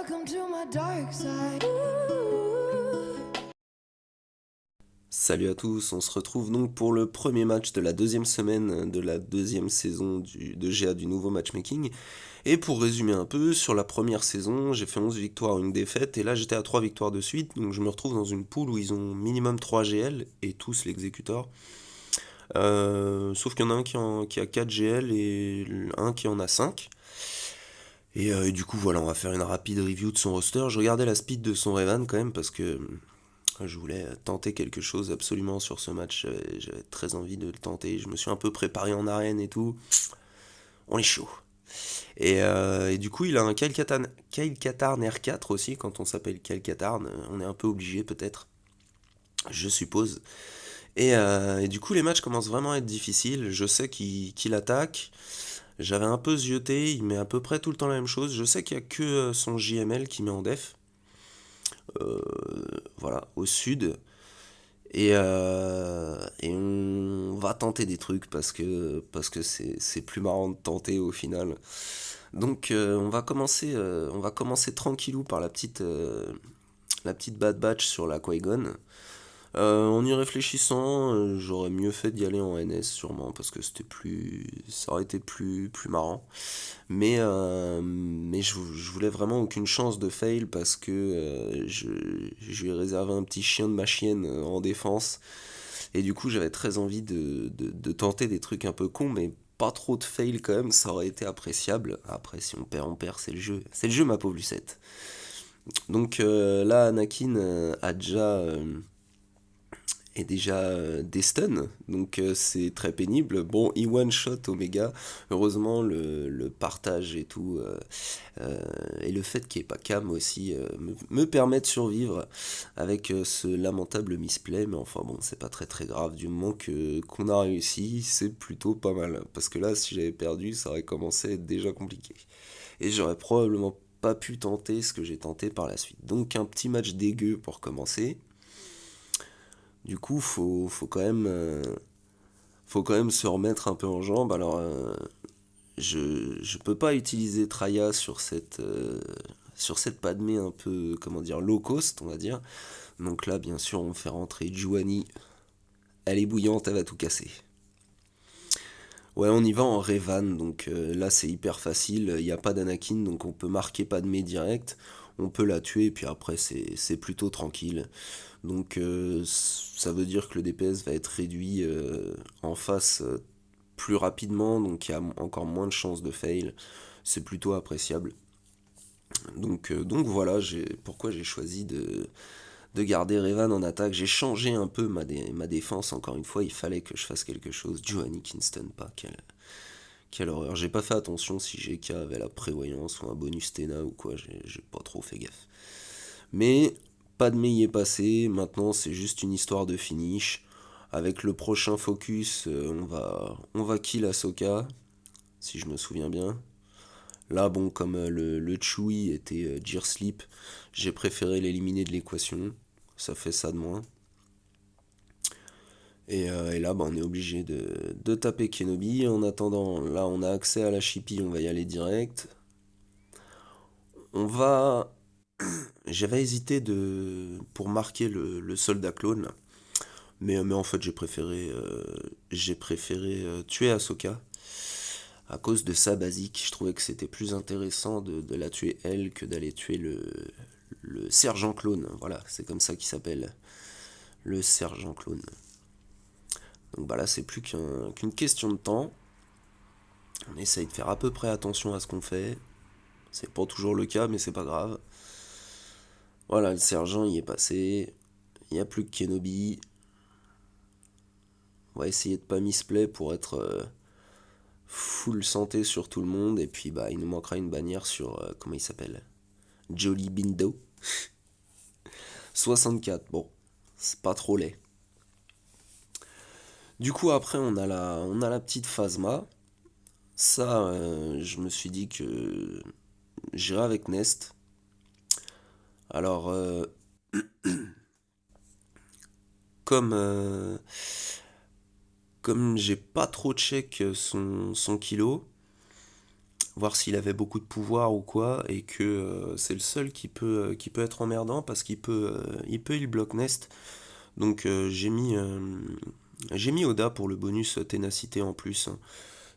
Welcome to my dark side. Salut à tous, on se retrouve donc pour le premier match de la deuxième semaine de la deuxième saison de GA du nouveau matchmaking. Et pour résumer un peu, sur la première saison, j'ai fait 11 victoires, une défaite, et là j'étais à 3 victoires de suite, donc je me retrouve dans une poule où ils ont minimum 3 GL, et tous l'exécuteur. Sauf qu'il y en a un qui a 4 GL et un qui en a 5. Et du coup voilà, on va faire une rapide review de son roster. Je regardais la speed de son Revan quand même parce que je voulais tenter quelque chose absolument sur ce match. J'avais très envie de le tenter. Je me suis un peu préparé en arène et tout. On est chaud. Et du coup, il a un Kyle Katarn R4 aussi. Quand on s'appelle Kyle Katarn, on est un peu obligé peut-être, je suppose. Et du coup, les matchs commencent vraiment à être difficiles. Je sais qu'il attaque. J'avais un peu zioté. Il met à peu près tout le temps la même chose. Je sais qu'il n'y a que son JML qui met en def. Euh, voilà, au sud. Et on va tenter des trucs parce que c'est plus marrant de tenter au final. Donc on va commencer tranquillou par la petite bad batch sur la Qui-Gon. En y réfléchissant, j'aurais mieux fait d'y aller en NS sûrement parce que ça aurait été plus marrant. Mais je voulais vraiment aucune chance de fail parce que je lui ai réservé un petit chien de ma chienne en défense. Et du coup, j'avais très envie de tenter des trucs un peu cons, mais pas trop de fail quand même, ça aurait été appréciable. Après, si on perd, c'est le jeu. C'est le jeu, ma pauvre Lucette. Donc là, Anakin est déjà des stuns, donc c'est très pénible. Bon, il one-shot Omega, heureusement le partage et tout, et le fait qu'il n'y ait pas Cam aussi me permet de survivre avec ce lamentable misplay, mais enfin bon, c'est pas très grave, du moment qu'on a réussi, c'est plutôt pas mal, parce que là, si j'avais perdu, ça aurait commencé à être déjà compliqué. Et j'aurais probablement pas pu tenter ce que j'ai tenté par la suite. Donc un petit match dégueu pour commencer. Du coup, faut quand même se remettre un peu en jambe. Alors, je peux pas utiliser Traya sur cette Padmé un peu, comment dire, low cost, on va dire. Donc là, bien sûr, on fait rentrer Juani. Elle est bouillante, elle va tout casser. Ouais, on y va en Revan, donc là c'est hyper facile, il n'y a pas d'Anakin, donc on peut marquer Padmé direct, on peut la tuer, et puis après c'est plutôt tranquille. Donc ça veut dire que le DPS va être réduit en face plus rapidement, donc il y a encore moins de chances de fail, c'est plutôt appréciable. Donc voilà, pourquoi j'ai choisi de garder Revan en attaque. J'ai changé un peu ma défense, encore une fois, il fallait que je fasse quelque chose. Johanny Kingston, pas, quelle horreur. J'ai pas fait attention si GK avait la prévoyance ou un bonus Tena ou quoi, j'ai pas trop fait gaffe. Mais Padmé y est passé, maintenant c'est juste une histoire de finish. Avec le prochain focus, on va kill Ahsoka, si je me souviens bien. Là, bon, comme le Chewie était Gear Sleep, j'ai préféré l'éliminer de l'équation. Ça fait ça de moins. Et là, bah, on est obligé de taper Kenobi. En attendant, là, on a accès à la Chippy, on va y aller direct. On va. J'avais hésité pour marquer le soldat clone, mais en fait, j'ai préféré tuer Ahsoka. À cause de sa basique, je trouvais que c'était plus intéressant de la tuer elle que d'aller tuer le sergent clone. Voilà, c'est comme ça qu'il s'appelle. Le sergent clone. Donc bah là, c'est plus qu'une question de temps. On essaye de faire à peu près attention à ce qu'on fait. C'est pas toujours le cas, mais c'est pas grave. Voilà, le sergent y est passé. Il n'y a plus que Kenobi. On va essayer de pas misplay pour être full santé sur tout le monde. Et puis bah il nous manquera une bannière sur comment il s'appelle, Jolly Bindo. 64, bon, c'est pas trop laid. Du coup après on a la petite Phasma. Ça, je me suis dit que j'irai avec Nest. Alors comme comme j'ai pas trop check son kilo, voir s'il avait beaucoup de pouvoir ou quoi, et que c'est le seul qui peut être emmerdant parce qu'il peut il block Nest. Donc j'ai mis Oda pour le bonus ténacité en plus, hein.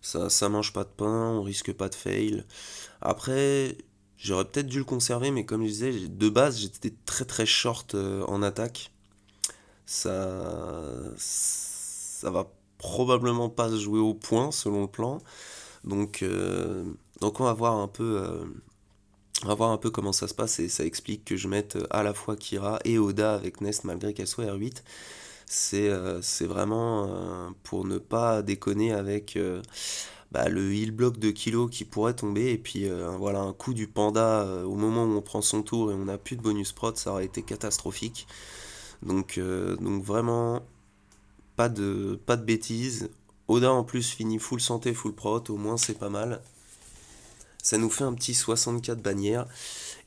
Ça mange pas de pain, on risque pas de fail. Après, j'aurais peut-être dû le conserver, mais comme je disais, de base, j'étais très très short en attaque. Ça va probablement pas se jouer au point selon le plan. Donc, euh, donc on va voir un peu comment ça se passe et ça explique que je mette à la fois Kira et Oda avec Nest malgré qu'elle soit R8. C'est vraiment pour ne pas déconner avec le heal block de Kilo qui pourrait tomber et puis voilà un coup du panda au moment où on prend son tour et on n'a plus de bonus prot, ça aurait été catastrophique. Donc vraiment pas de bêtises. Oda en plus finit full santé, full prot, au moins c'est pas mal. Ça nous fait un petit 64 bannières.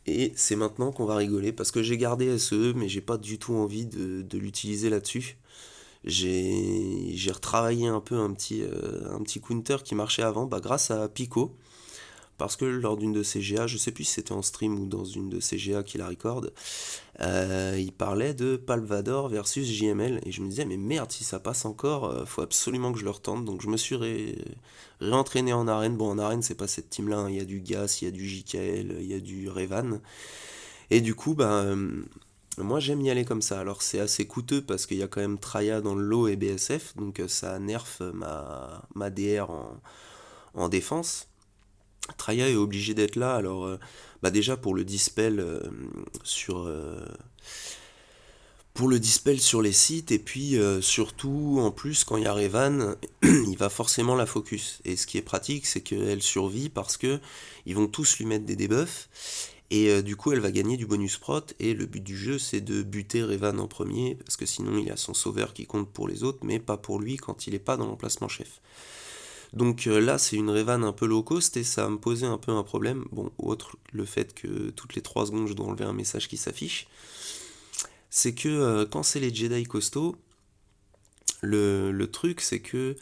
Et c'est maintenant qu'on va rigoler parce que j'ai gardé SE, mais j'ai pas du tout envie de l'utiliser là-dessus. J'ai retravaillé un peu un petit counter qui marchait avant grâce à Pico. Parce que lors d'une de ces GA, je sais plus si c'était en stream ou dans une de ces GA qu'il a record, il parlait de Palvador versus JML. Et je me disais, mais merde, si ça passe encore, faut absolument que je le retente. Donc je me suis réentraîné en arène. Bon, en arène, c'est pas cette team-là, hein. Il y a du Gas, il y a du JKL, il y a du Revan. Et du coup, moi j'aime y aller comme ça. Alors c'est assez coûteux parce qu'il y a quand même Traya dans le lot et BSF. Donc ça nerf ma DR en défense. Traya est obligé d'être là, alors déjà sur, euh, pour le dispel sur les sites, et puis surtout en plus quand il y a Revan, il va forcément la focus. Et ce qui est pratique, c'est qu'elle survit parce que ils vont tous lui mettre des debuffs, et du coup elle va gagner du bonus prot, et le but du jeu c'est de buter Revan en premier, parce que sinon il a son sauveur qui compte pour les autres, mais pas pour lui quand il est pas dans l'emplacement chef. Donc là, c'est une Revan un peu low cost et ça me posait un peu un problème. Bon, autre le fait que toutes les 3 secondes, je dois enlever un message qui s'affiche. C'est que quand c'est les Jedi costauds, le truc, c'est que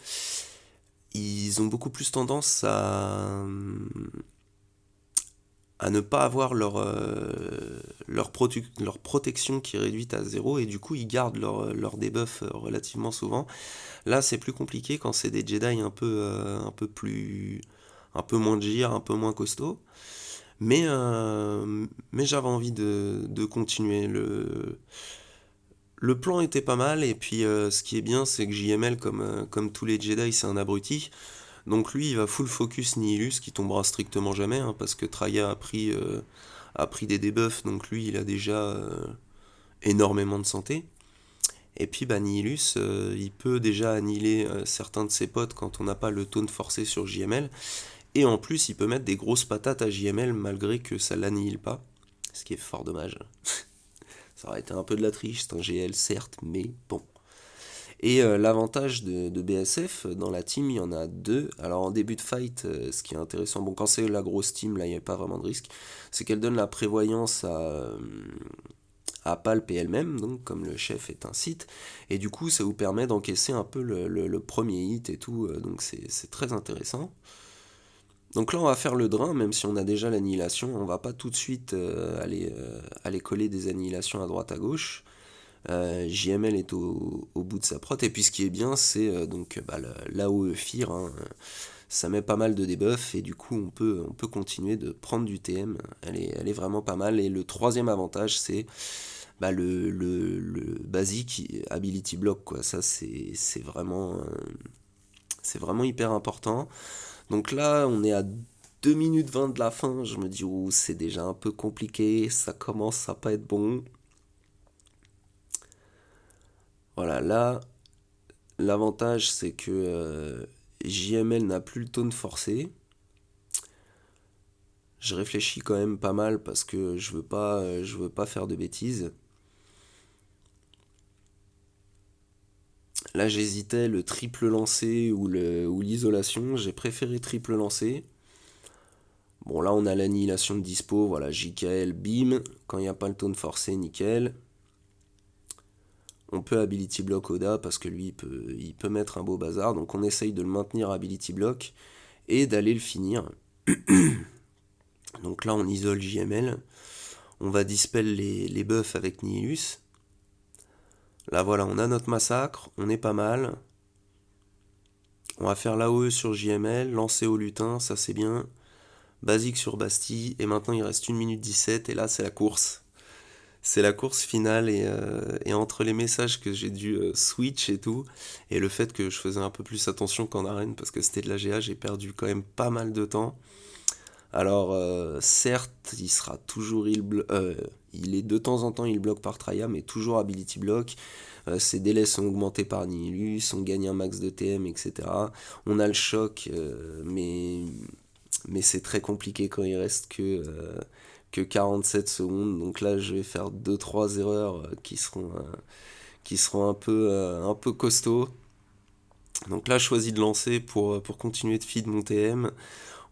ils ont beaucoup plus tendance à ne pas avoir leur protection qui est réduite à zéro et du coup, ils gardent leur debuff relativement souvent. Là, c'est plus compliqué quand c'est des Jedi un peu moins gir, un peu moins costaud. Mais j'avais envie de continuer. Le plan était pas mal, et puis ce qui est bien, c'est que JML, comme tous les Jedi, c'est un abruti. Donc lui, il va full focus Nihilus, qui tombera strictement jamais, hein, parce que Traya a pris des debuffs, donc lui, il a déjà énormément de santé. Et puis Nihilus, il peut déjà annihiler certains de ses potes quand on n'a pas le taunt forcé sur JML. Et en plus, il peut mettre des grosses patates à JML malgré que ça l'annihile pas. Ce qui est fort dommage. Ça aurait été un peu de la triche, c'est un GL certes, mais bon. Et l'avantage de BSF, dans la team, il y en a deux. Alors en début de fight, ce qui est intéressant, bon quand c'est la grosse team, là il n'y a pas vraiment de risque, c'est qu'elle donne la prévoyance à Palp et elle-même, donc comme le chef est un site, et du coup ça vous permet d'encaisser un peu le premier hit et tout, donc c'est très intéressant. Donc là, on va faire le drain, même si on a déjà l'annihilation. On va pas tout de suite aller coller des annihilations à droite à gauche. JML est au bout de sa prot. Et puis ce qui est bien, c'est l'AOE Fear, hein. Ça met pas mal de debuff et du coup on peut continuer de prendre du TM. Elle est vraiment pas mal. Et le troisième avantage, c'est le basique ability block, quoi. Ça c'est vraiment hyper important. Donc là, on est à 2 minutes 20 de la fin. Je me dis, oh, c'est déjà un peu compliqué. Ça commence à pas être bon. Voilà, là, l'avantage, c'est que JML n'a plus le taunt forcé. Je réfléchis quand même pas mal parce que je veux pas faire de bêtises. Là, j'hésitais le triple lancé ou l'isolation. J'ai préféré triple lancé. Bon, là, on a l'annihilation de dispo. Voilà, JKL, bim. Quand il n'y a pas le taunt forcé, nickel. On peut ability block Oda parce que lui il peut mettre un beau bazar, donc on essaye de le maintenir ability block et d'aller le finir. Donc là, on isole JML. On va dispel les buffs avec Nihilus. Là, voilà, on a notre massacre. On est pas mal. On va faire l'AOE sur JML. Lancer au lutin, ça c'est bien. Basique sur Bastille. Et maintenant, il reste 1 minute 17. Et là, c'est la course. C'est la course finale et entre les messages que j'ai dû switch et tout, et le fait que je faisais un peu plus attention qu'en arène parce que c'était de la GA, j'ai perdu quand même pas mal de temps. Alors certes, il sera toujours il est de temps en temps il bloque par Traya, mais toujours ability block. Ses délais sont augmentés par Nihilus, on gagne un max de TM, etc. On a le choc, mais c'est très compliqué quand il reste que 47 secondes. Donc là, je vais faire deux trois erreurs qui seront un peu costauds. Donc là, je choisis de lancer pour continuer de feed mon TM.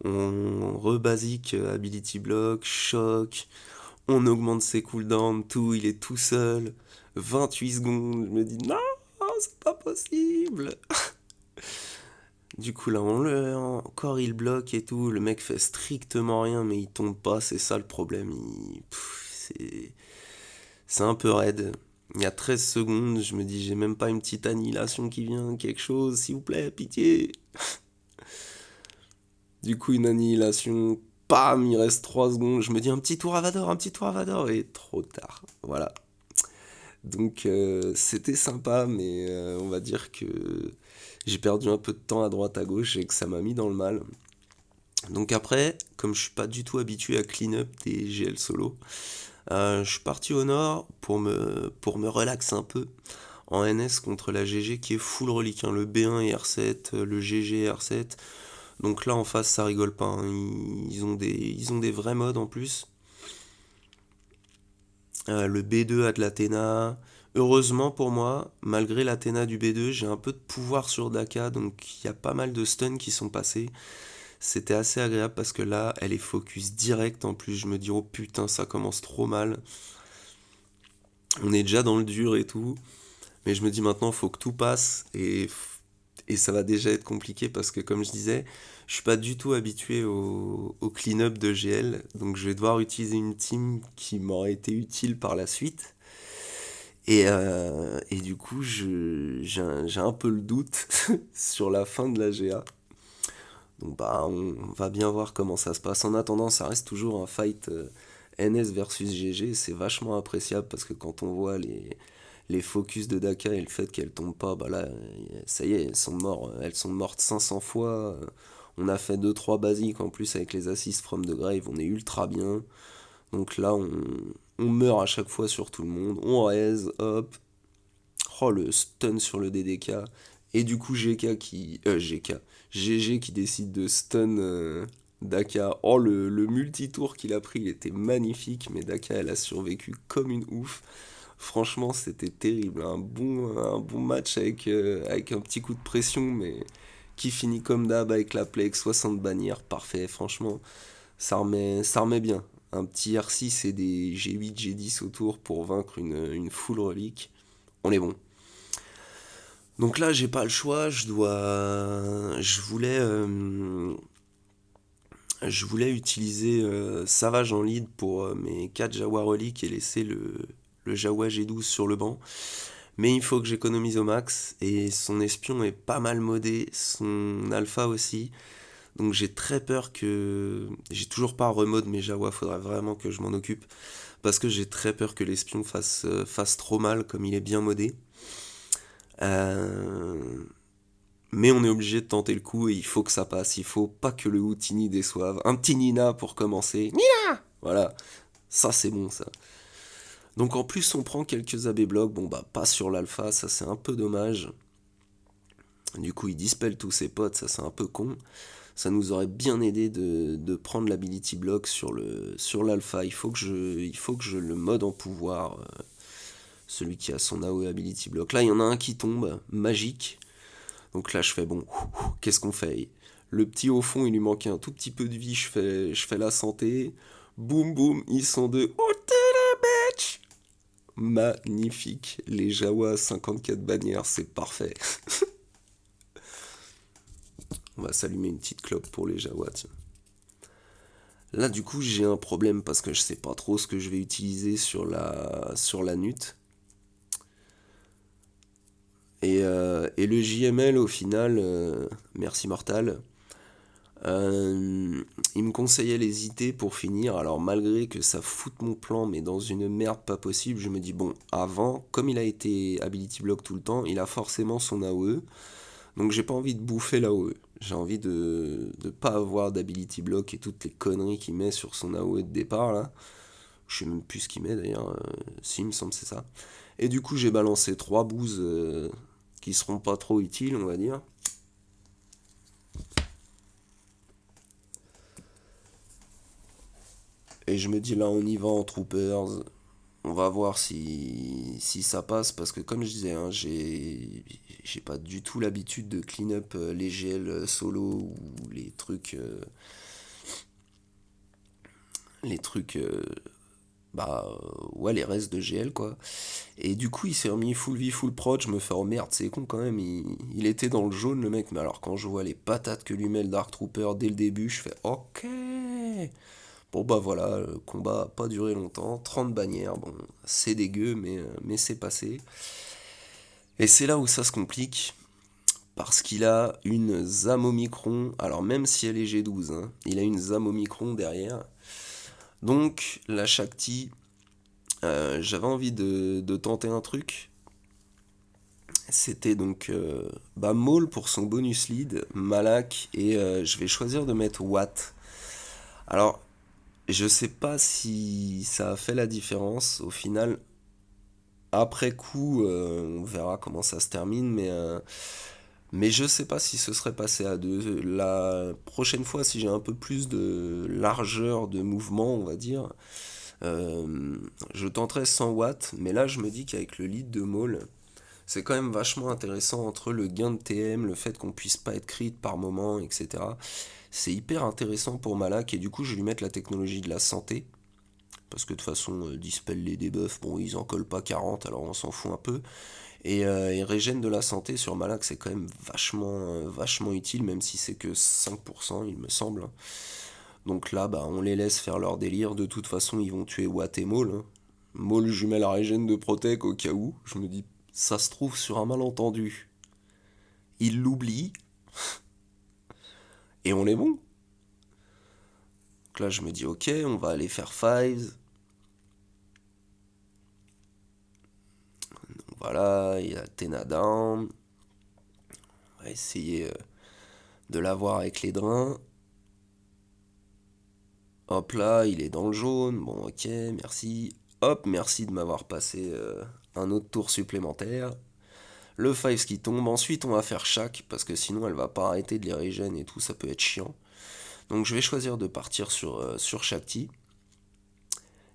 On rebasique Ability Block, choc, on augmente ses cooldowns, tout, il est tout seul. 28 secondes, je me dis non, c'est pas possible. Du coup là, encore il bloque et tout, le mec fait strictement rien, mais il tombe pas, c'est ça le problème. C'est un peu raide. Il y a 13 secondes, je me dis j'ai même pas une petite annihilation qui vient, quelque chose, s'il vous plaît, pitié. Du coup, une annihilation, pam, il reste 3 secondes. Je me dis un petit tour Avador, et trop tard. Voilà. Donc, c'était sympa, mais on va dire que j'ai perdu un peu de temps à droite à gauche et que ça m'a mis dans le mal. Donc après, comme je suis pas du tout habitué à clean up des GL solo, je suis parti au nord pour me relaxer un peu en NS contre la GG qui est full relique, hein, le B1 et R7, le GG et R7. Donc là en face ça rigole pas, hein. Ils ont des vrais modes en plus. Le B2 a de l'Athéna. Heureusement pour moi, malgré l'Athéna du B2, j'ai un peu de pouvoir sur Daka, donc il y a pas mal de stuns qui sont passés. C'était assez agréable parce que là, elle est focus direct en plus. Je me dis, oh putain, ça commence trop mal. On est déjà dans le dur et tout. Mais je me dis maintenant, faut que tout passe et ça va déjà être compliqué parce que, comme je disais, je suis pas du tout habitué au clean-up de GL. Donc je vais devoir utiliser une team qui m'aurait été utile par la suite. Et du coup, j'ai un peu le doute sur la fin de la GA. Donc bah, on va bien voir comment ça se passe. En attendant, ça reste toujours un fight NS versus GG. C'est vachement appréciable parce que quand on voit les focus de Daka et le fait qu'elles tombent pas, bah là, ça y est, elles sont mortes 500 fois. On a fait deux trois basiques en plus avec les assists from the grave, on est ultra bien. Donc là, on meurt à chaque fois sur tout le monde. On raise, hop. Oh, le stun sur le DDK. Et du coup, GG qui décide de stun Daka. Oh, le multitour qu'il a pris, il était magnifique. Mais Daka, elle a survécu comme une ouf. Franchement, c'était terrible. Un bon match avec un petit coup de pression, mais qui finit comme d'hab avec la play avec 60 bannières. Parfait, franchement, ça remet bien. Un petit R6 et des G8, G10 autour pour vaincre une full relique. On est bon. Donc là, j'ai pas le choix, je voulais utiliser Savage en lead pour mes 4 Jawa reliques et laisser le Jawa G12 sur le banc. Mais il faut que j'économise au max et son espion est pas mal modé, son alpha aussi. Donc j'ai très peur que... J'ai toujours pas remode mes Jawa, faudrait vraiment que je m'en occupe. Parce que j'ai très peur que l'espion fasse trop mal comme il est bien modé. Euh, Mais on est obligé de tenter le coup et il faut que ça passe. Il faut pas que le Houtini déçoive. Un petit Nina pour commencer. Nina. Voilà, ça c'est bon ça. Donc en plus on prend quelques AB blocs. Bon bah pas sur l'alpha, ça c'est un peu dommage. Du coup il dispelle tous ses potes, ça c'est un peu con. Ça nous aurait bien aidé de prendre l'ability block sur l'alpha. Il faut que je le mode en pouvoir. Celui qui a son AOE ability block. Là il y en a un qui tombe, magique. Donc là, je fais bon, qu'est-ce qu'on fait? Le petit au fond, il lui manquait un tout petit peu de vie, je fais la santé. Boum boum, ils sont deux. Oh, bitch! Magnifique. Les Jawa 54 bannières, c'est parfait. On va s'allumer une petite clope pour les Jawa, tiens. Là, du coup, j'ai un problème parce que je sais pas trop ce que je vais utiliser sur la NUT. Et le JML, au final, merci Mortal, il me conseillait les IT pour finir. Alors, malgré que ça foute mon plan, mais dans une merde pas possible, je me dis, bon, avant, comme il a été Ability Block tout le temps, il a forcément son AOE. Donc, j'ai pas envie de bouffer l'AOE. J'ai envie de pas avoir d'Ability Block et toutes les conneries qu'il met sur son AOE de départ, là. Je sais même plus ce qu'il met d'ailleurs. Si, il me semble que c'est ça. Et du coup, j'ai balancé 3 bouses qui seront pas trop utiles, on va dire. Et je me dis là, on y va en troopers. On va voir si ça passe. Parce que comme je disais, hein, j'ai pas du tout l'habitude de clean up les GL solo ou les trucs, ouais, les restes de GL quoi. Et du coup, il s'est remis full vie, full prod. Je me fais, oh merde, c'est con quand même. Il était dans le jaune, le mec. Mais alors, quand je vois les patates que lui met le Dark Trooper dès le début, je fais, ok. Bon, bah voilà, le combat a pas duré longtemps. 30 bannières, bon, c'est dégueu, mais c'est passé. Et c'est là où ça se complique. Parce qu'il a une ZAM Omicron. Alors, même si elle est G12, hein, il a une ZAM Omicron derrière. Donc, la Shakti, j'avais envie de tenter un truc. C'était donc Maul pour son bonus lead, Malak, et je vais choisir de mettre Watt. Alors, je sais pas si ça a fait la différence. Au final, après coup, on verra comment ça se termine, mais je sais pas si ce serait passé à deux. La prochaine fois, si j'ai un peu plus de largeur de mouvement, on va dire, euh, je tenterai 100 watts, mais là, je me dis qu'avec le lead de Maul, c'est quand même vachement intéressant entre le gain de TM, le fait qu'on puisse pas être crit par moment, etc. C'est hyper intéressant pour Malak et du coup je vais lui mettre la technologie de la santé. Parce que de toute façon, Dispel les debuffs, bon ils en collent pas 40 alors on s'en fout un peu. Et régène de la santé sur Malak c'est quand même vachement utile, même si c'est que 5% il me semble. Donc là bah on les laisse faire leur délire, de toute façon ils vont tuer Watt et Maul, hein. Maul je lui mets la régène de Protec au cas où, je me dis ça se trouve sur un malentendu. Il l'oublie et on est bon. Donc là, je me dis, ok, on va aller faire Fives. Voilà, il y a Tena Down. On va essayer de l'avoir avec les drains. Hop là, il est dans le jaune. Bon, ok, merci. Hop, merci de m'avoir passé un autre tour supplémentaire. Le Fives qui tombe. Ensuite, on va faire chaque, parce que sinon, elle va pas arrêter de les régène et tout, ça peut être chiant. Donc, je vais choisir de partir sur Shakti.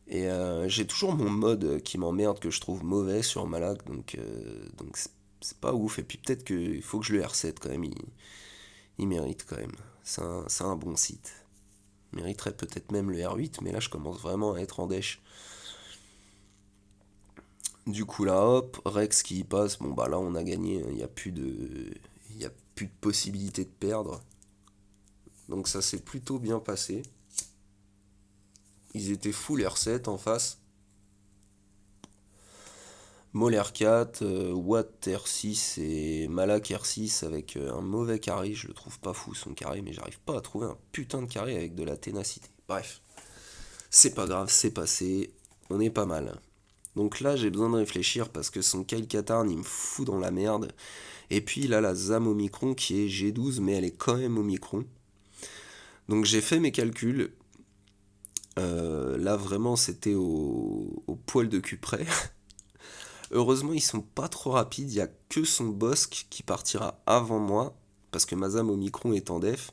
Et j'ai toujours mon mode qui m'emmerde, que je trouve mauvais sur Malak, donc c'est pas ouf. Et puis peut-être qu'il faut que je le R7 quand même, il mérite quand même. C'est un bon site. Il mériterait peut-être même le R8, mais là je commence vraiment à être en dèche. Du coup là, hop, Rex qui y passe, bon bah là on a gagné, il n'y a plus il y a plus de possibilité de perdre. Donc ça s'est plutôt bien passé. Ils étaient full R7 en face. Mol R4, Watt R6 et Malak R6 avec un mauvais carré. Je le trouve pas fou son carré, mais j'arrive pas à trouver un putain de carré avec de la ténacité. Bref, c'est pas grave, c'est passé. On est pas mal. Donc là, j'ai besoin de réfléchir parce que son Kyle Katarn, il me fout dans la merde. Et puis il a la ZAM Omicron qui est G12, mais elle est quand même Omicron. Donc j'ai fait mes calculs. Là, vraiment, c'était au poil de cul près. Heureusement, ils sont pas trop rapides. Il y a que son Bosque qui partira avant moi, parce que Mazam Omicron est en def.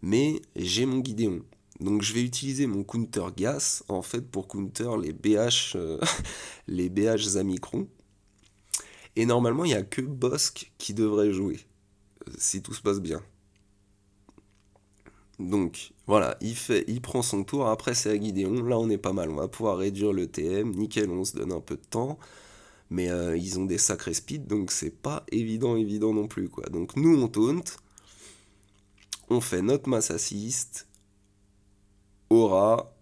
Mais j'ai mon Gideon. Donc je vais utiliser mon counter gas en fait pour counter les BH, les BH Zamicron. Et normalement, il n'y a que Bosque qui devrait jouer, si tout se passe bien. Donc voilà, il prend son tour. Après, c'est à Gideon. Là, on est pas mal. On va pouvoir réduire le TM. Nickel, on se donne un peu de temps. Mais ils ont des sacrés speeds, donc c'est pas évident non plus, quoi. Donc nous, on taunt, on fait notre mass assist, aura,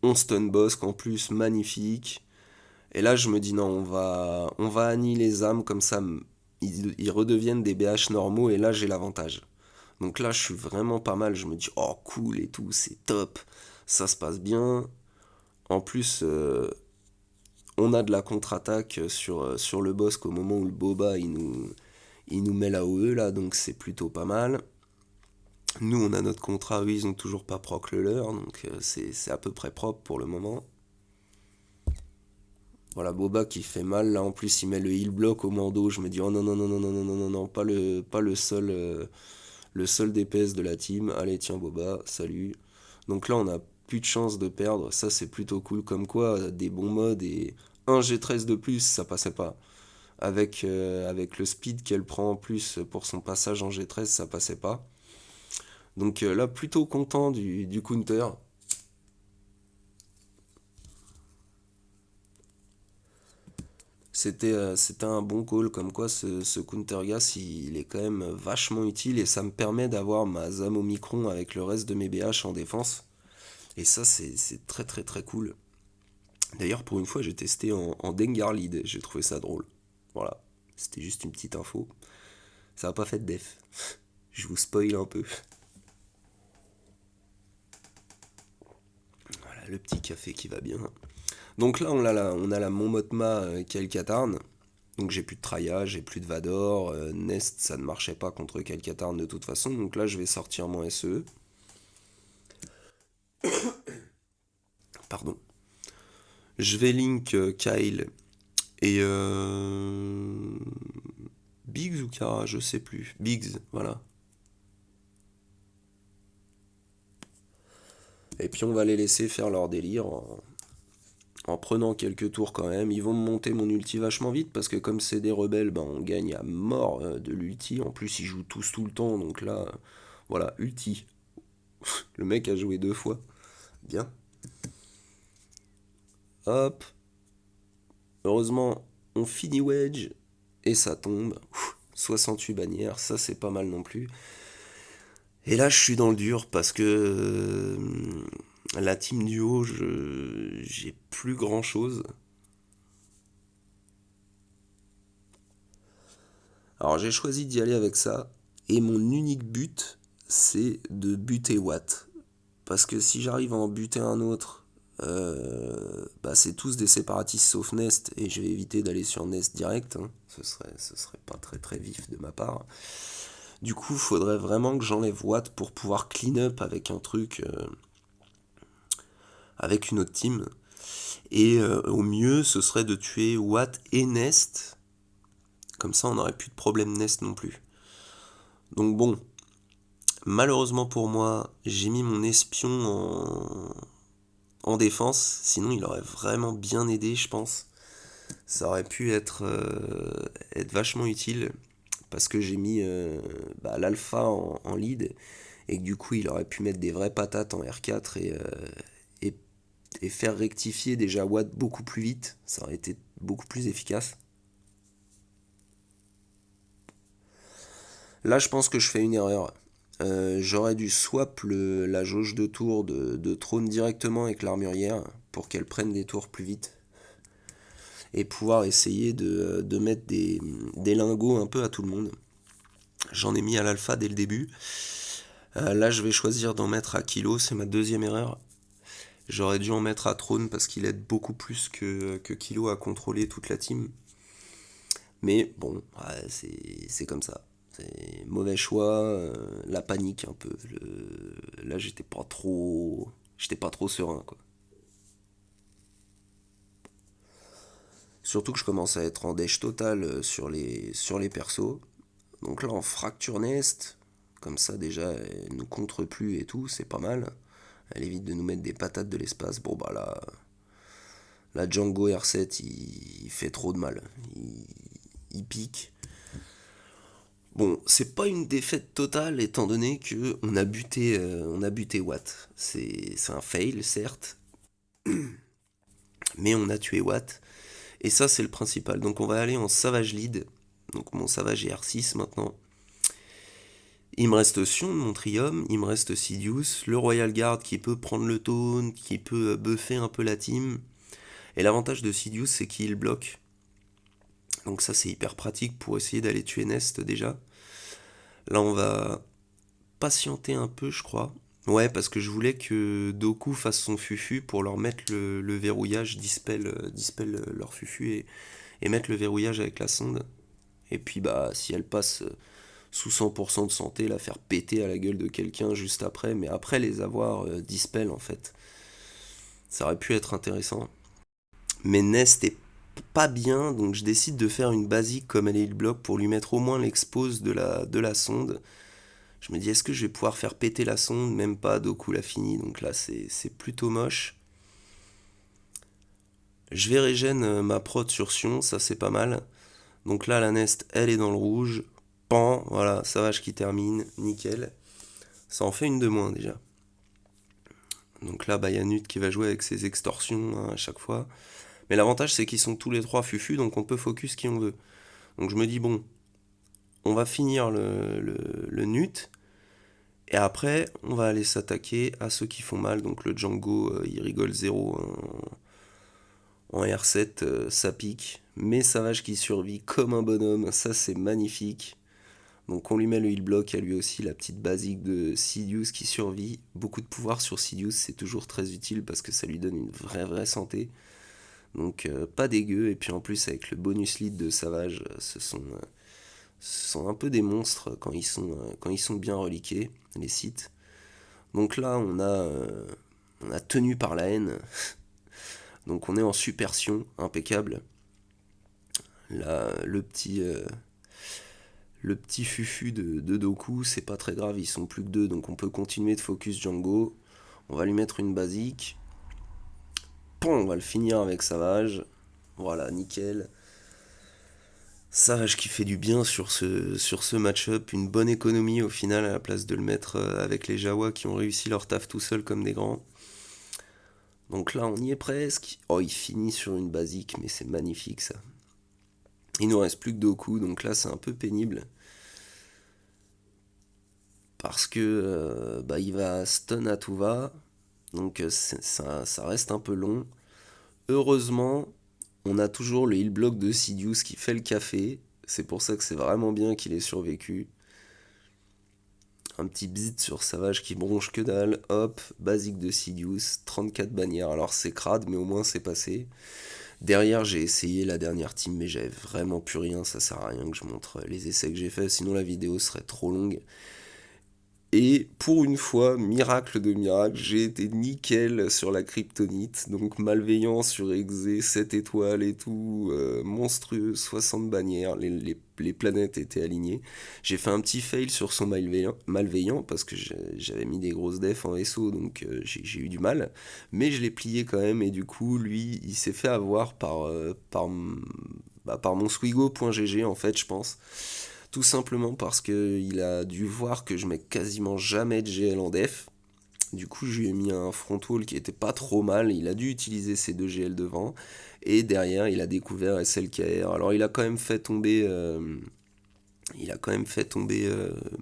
on stun boss en plus, magnifique. Et là, je me dis non, on va annihiler les âmes comme ça, ils redeviennent des BH normaux et là, j'ai l'avantage. Donc là, je suis vraiment pas mal. Je me dis oh cool et tout, c'est top, ça se passe bien. En plus, on a de la contre-attaque sur le boss qu'au moment où le boba il nous met la OE là, donc c'est plutôt pas mal. Nous, on a notre contrat, eux, ils ont toujours pas proc le leur, donc c'est à peu près propre pour le moment. Voilà, Boba qui fait mal, là en plus il met le heal block au Mando, je me dis oh non non non non non non non non non, pas le seul DPS de la team, allez tiens Boba, salut. Donc là on a plus de chance de perdre, ça c'est plutôt cool, comme quoi des bons modes et un G13 de plus ça passait pas. Avec le speed qu'elle prend en plus pour son passage en G13 ça passait pas. Donc là plutôt content du counter. C'était un bon call, comme quoi ce counter-gas il est quand même vachement utile et ça me permet d'avoir ma Zam Omicron avec le reste de mes BH en défense. Et ça c'est très très très cool. D'ailleurs pour une fois j'ai testé en Dengar lead, j'ai trouvé ça drôle. Voilà, c'était juste une petite info. Ça n'a pas fait de def. Je vous spoil un peu. Voilà, le petit café qui va bien. Donc là on a la Monmotma Kelkatarn. Donc j'ai plus de Traya, j'ai plus de Vador, Nest ça ne marchait pas contre Kelkatarn de toute façon, donc là je vais sortir mon SE. Pardon. Je vais link Kyle et Biggs ou Kara, je sais plus. Biggs, voilà. Et puis on va les laisser faire leur délire en prenant quelques tours quand même. Ils vont me monter mon ulti vachement vite parce que comme c'est des rebelles, ben on gagne à mort de l'ulti. En plus ils jouent tous tout le temps, donc là, voilà, ulti. Le mec a joué 2 fois. Bien. Hop. Heureusement, on finit Wedge et ça tombe. 68 bannières, ça c'est pas mal non plus. Et là, je suis dans le dur parce que la team duo, j'ai plus grand chose. Alors j'ai choisi d'y aller avec ça. Et mon unique but, c'est de buter Watt. Parce que si j'arrive à en buter un autre, bah c'est tous des séparatistes sauf Nest. Et je vais éviter d'aller sur Nest direct. Hein. Ce serait pas très très vif de ma part. Du coup, il faudrait vraiment que j'enlève Watt pour pouvoir clean up avec un truc, avec une autre team. Et au mieux, ce serait de tuer Watt et Nest. Comme ça, on n'aurait plus de problème Nest non plus. Donc bon, malheureusement pour moi, j'ai mis mon espion en défense. Sinon, il aurait vraiment bien aidé, je pense. Ça aurait pu être vachement utile. Parce que j'ai mis l'alpha en lead. Et que du coup, il aurait pu mettre des vraies patates en R4 et, et faire rectifier déjà Watt beaucoup plus vite. Ça aurait été beaucoup plus efficace. Là, je pense que je fais une erreur. J'aurais dû swap la jauge de tour de trône directement avec l'armurière pour qu'elle prenne des tours plus vite et pouvoir essayer de mettre des lingots un peu à tout le monde. J'en ai mis à l'alpha dès le début. Là, je vais choisir d'en mettre à Kilo, c'est ma deuxième erreur. J'aurais dû en mettre à Trône parce qu'il aide beaucoup plus que Kilo à contrôler toute la team. Mais bon, ouais, c'est comme ça. C'est mauvais choix, la panique un peu. Là, j'étais pas trop serein, quoi. Surtout que je commence à être en dèche total sur les persos. Donc là, en fracture nest, comme ça déjà, elle nous contre plus et tout, c'est pas mal. Elle évite de nous mettre des patates de l'espace. Bon bah là, la Django R7, il fait trop de mal. Il pique. Bon, c'est pas une défaite totale étant donné que on a buté Watt. C'est un fail certes, mais on a tué Watt. Et ça c'est le principal. Donc on va aller en Savage Lead. Donc mon Savage est R6 maintenant. Il me reste Sion de mon Trium, il me reste Sidious, le Royal Guard qui peut prendre le taunt, qui peut buffer un peu la team. Et l'avantage de Sidious, c'est qu'il bloque. Donc ça, c'est hyper pratique pour essayer d'aller tuer Nest déjà. Là, on va patienter un peu, je crois. Ouais, parce que je voulais que Doku fasse son fufu pour leur mettre le verrouillage, dispel leur fufu et mettre le verrouillage avec la sonde. Et puis, bah, si elle passe sous 100% de santé, la faire péter à la gueule de quelqu'un juste après, mais après les avoir dispel en fait. Ça aurait pu être intéressant. Mais Nest est pas bien, donc je décide de faire une basique comme elle est le bloc pour lui mettre au moins l'expose de la sonde. Je me dis, est-ce que je vais pouvoir faire péter la sonde? Même pas, Doku l'a fini, donc là c'est plutôt moche. Je vais régène ma prod sur Sion, ça c'est pas mal. Donc là, la Nest, elle est dans le rouge. Pan, voilà, Savage qui termine, nickel. Ça en fait une de moins déjà. Donc là, il y a Nut qui va jouer avec ses extorsions hein, à chaque fois. Mais l'avantage, c'est qu'ils sont tous les trois fufus, donc on peut focus qui on veut. Donc je me dis, bon, on va finir le Nut. Et après, on va aller s'attaquer à ceux qui font mal. Donc le Django, il rigole zéro en R7, ça pique. Mais Savage qui survit comme un bonhomme, ça c'est magnifique. Donc on lui met le heal block, à lui aussi la petite basique de Sidious qui survit. Beaucoup de pouvoir sur Sidious, c'est toujours très utile parce que ça lui donne une vraie santé. Donc pas dégueu, et puis en plus avec le bonus lead de Savage, ce sont un peu des monstres quand ils sont bien reliqués, les sites. Donc là on a tenu par la haine, donc on est en supersion, impeccable. Là le petit fufu de Doku, c'est pas très grave, ils sont plus que deux, donc on peut continuer de focus Django. On va lui mettre une basique. Pon, on va le finir avec Savage. Voilà, nickel. Savage qui fait du bien sur ce match-up. Une bonne économie au final à la place de le mettre avec les Jawa qui ont réussi leur taf tout seuls comme des grands. Donc là, on y est presque. Oh, il finit sur une basique, mais c'est magnifique ça. Il nous reste plus que Doku, donc là, c'est un peu pénible. Parce que il va stun à tout va. Donc ça reste un peu long. Heureusement, on a toujours le heal block de Sidious qui fait le café. C'est pour ça que c'est vraiment bien qu'il ait survécu. Un petit bzit sur Savage qui bronche que dalle. Hop, basique de Sidious, 34 bannières. Alors c'est crade, mais au moins c'est passé. Derrière, j'ai essayé la dernière team, mais j'avais vraiment plus rien. Ça sert à rien que je montre les essais que j'ai faits, sinon la vidéo serait trop longue. Et pour une fois, miracle de miracle, j'ai été nickel sur la kryptonite. Donc malveillant sur Exé, 7 étoiles et tout, monstrueux, 60 bannières, les planètes étaient alignées. J'ai fait un petit fail sur son malveillant parce que j'avais mis des grosses defs en SO, donc j'ai eu du mal. Mais je l'ai plié quand même, et du coup, lui, il s'est fait avoir par mon swigo.gg en fait, je pense. Tout simplement parce qu'il a dû voir que je mets quasiment jamais de GL en def. Du coup, je lui ai mis un front wall qui était pas trop mal. Il a dû utiliser ses deux GL devant. Et derrière, il a découvert SLKR. Alors, il a quand même fait tomber.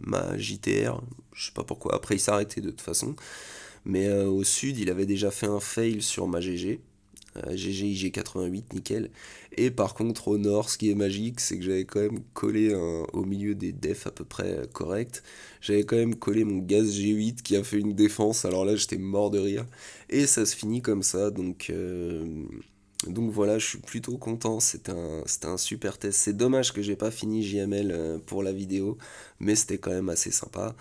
Ma JTR. Je sais pas pourquoi. Après, il s'est arrêté de toute façon. Mais au sud, il avait déjà fait un fail sur ma GG. GG IG88, nickel. Et par contre, au nord, ce qui est magique, c'est que j'avais quand même collé au milieu des defs à peu près corrects. J'avais quand même collé mon gaz G8 qui a fait une défense. Alors là, j'étais mort de rire. Et ça se finit comme ça. Donc voilà, je suis plutôt content. C'était un super test. C'est dommage que j'ai pas fini JML pour la vidéo, mais c'était quand même assez sympa.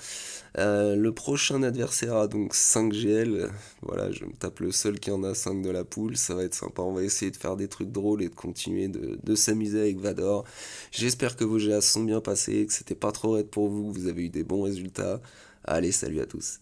Le prochain adversaire a donc 5 GL. Voilà, je me tape le seul qui en a 5 de la poule. Ça va être sympa. On va essayer de faire des trucs drôles et de continuer de s'amuser avec Vador. J'espère que vos GA se sont bien passés, que c'était pas trop raide pour vous, que vous avez eu des bons résultats. Allez, salut à tous.